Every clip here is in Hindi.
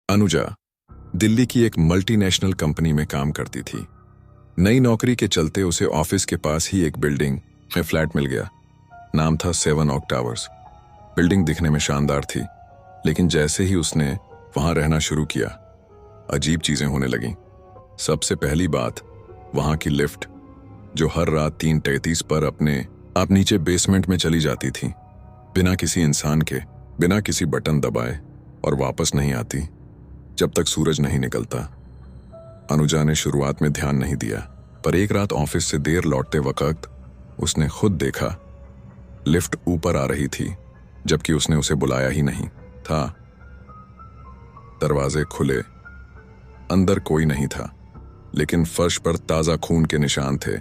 अनुजा दिल्ली की एक मल्टीनेशनल कंपनी में काम करती थी। नई नौकरी के चलते उसे ऑफिस के पास ही एक बिल्डिंग में फ्लैट मिल गया। नाम था 7 ओक टावर्स। बिल्डिंग दिखने में शानदार थी, लेकिन जैसे ही उसने वहां रहना शुरू किया, अजीब चीजें होने लगीं। सबसे पहली बात, वहां की लिफ्ट, जो हर रात 3:33 पर अपने आप नीचे बेसमेंट में चली जाती थी, बिना किसी इंसान के, बिना किसी बटन दबाए, और वापस नहीं आती जब तक सूरज नहीं निकलता। अनुजा ने शुरुआत में ध्यान नहीं दिया, पर एक रात ऑफिस से देर लौटते वक्त उसने खुद देखा लिफ्ट ऊपर आ रही थी, जबकि उसने उसे बुलाया ही नहीं था। दरवाजे खुले, अंदर कोई नहीं था, लेकिन फर्श पर ताजा खून के निशान थे,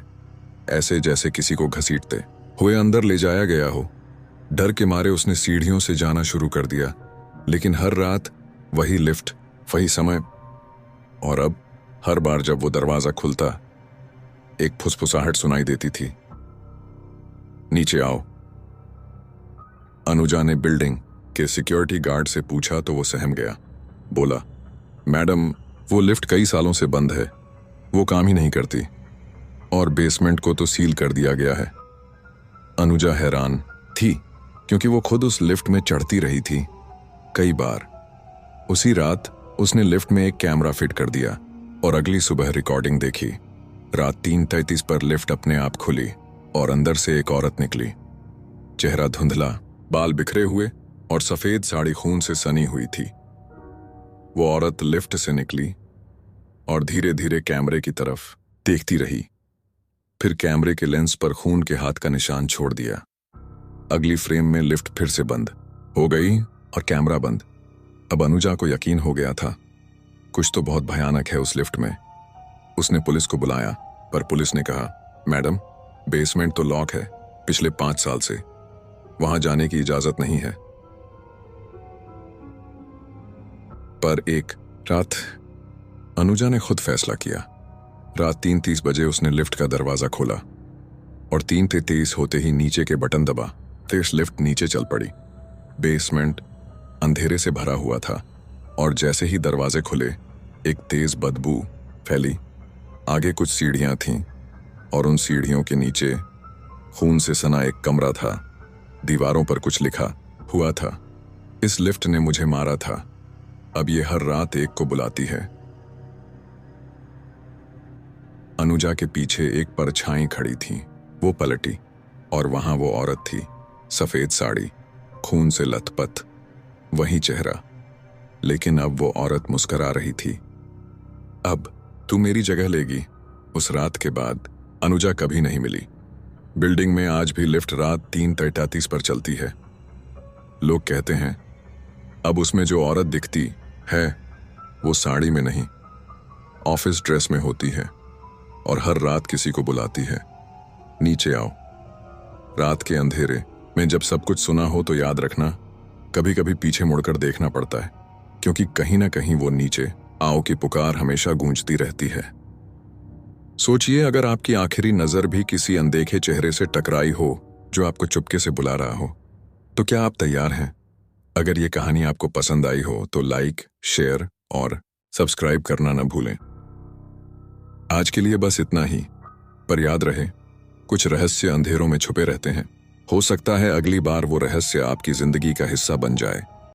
ऐसे जैसे किसी को घसीटते हुए अंदर ले जाया गया हो। डर के मारे उसने सीढ़ियों से जाना शुरू कर दिया, लेकिन हर रात वही लिफ्ट, वही समय, और अब हर बार जब वो दरवाजा खुलता, एक फुसफुसाहट सुनाई देती थी, नीचे आओ। अनुजा ने बिल्डिंग के सिक्योरिटी गार्ड से पूछा तो वो सहम गया। बोला, मैडम, वो लिफ्ट कई सालों से बंद है, वो काम ही नहीं करती, और बेसमेंट को तो सील कर दिया गया है। अनुजा हैरान थी, क्योंकि वो खुद उस लिफ्ट में चढ़ती रही थी कई बार। उसी रात उसने लिफ्ट में एक कैमरा फिट कर दिया और अगली सुबह रिकॉर्डिंग देखी। रात 3:33 पर लिफ्ट अपने आप खुली और अंदर से एक औरत निकली। चेहरा धुंधला, बाल बिखरे हुए और सफेद साड़ी खून से सनी हुई थी। वो औरत लिफ्ट से निकली और धीरे धीरे कैमरे की तरफ देखती रही, फिर कैमरे के लेंस पर खून के हाथ का निशान छोड़ दिया। अगली फ्रेम में लिफ्ट फिर से बंद हो गई और कैमरा बंद। अब अनुजा को यकीन हो गया था, कुछ तो बहुत भयानक है उस लिफ्ट में। उसने पुलिस को बुलाया, पर पुलिस ने कहा, मैडम, बेसमेंट तो लॉक है पिछले 5 साल से, वहां जाने की इजाजत नहीं है। पर एक रात अनुजा ने खुद फैसला किया। रात 3:30 बजे उसने लिफ्ट का दरवाजा खोला और 3:23 होते ही नीचे के बटन दबा, तेज लिफ्ट नीचे चल पड़ी। बेसमेंट अंधेरे से भरा हुआ था और जैसे ही दरवाजे खुले, एक तेज बदबू फैली। आगे कुछ सीढ़ियां थीं और उन सीढ़ियों के नीचे खून से सना एक कमरा था। दीवारों पर कुछ लिखा हुआ था, इस लिफ्ट ने मुझे मारा था, अब ये हर रात एक को बुलाती है। अनुजा के पीछे एक परछाई खड़ी थी। वो पलटी और वहां वो औरत थी, सफेद साड़ी, खून से लथपथ, वही चेहरा, लेकिन अब वो औरत मुस्कुरा रही थी। अब तू मेरी जगह लेगी। उस रात के बाद अनुजा कभी नहीं मिली। बिल्डिंग में आज भी लिफ्ट रात 3:33 पर चलती है। लोग कहते हैं अब उसमें जो औरत दिखती है वो साड़ी में नहीं, ऑफिस ड्रेस में होती है और हर रात किसी को बुलाती है, नीचे आओ। रात के अंधेरे में जब सब कुछ सुना हो तो याद रखना, कभी कभी पीछे मुड़कर देखना पड़ता है, क्योंकि कहीं ना कहीं वो नीचे आओ की पुकार हमेशा गूंजती रहती है। सोचिए, अगर आपकी आखिरी नजर भी किसी अनदेखे चेहरे से टकराई हो जो आपको चुपके से बुला रहा हो, तो क्या आप तैयार हैं? अगर ये कहानी आपको पसंद आई हो तो लाइक, शेयर और सब्सक्राइब करना न भूलें। आज के लिए बस इतना ही, पर याद रहे, कुछ रहस्य अंधेरों में छुपे रहते हैं। हो सकता है अगली बार वो रहस्य आपकी जिंदगी का हिस्सा बन जाए।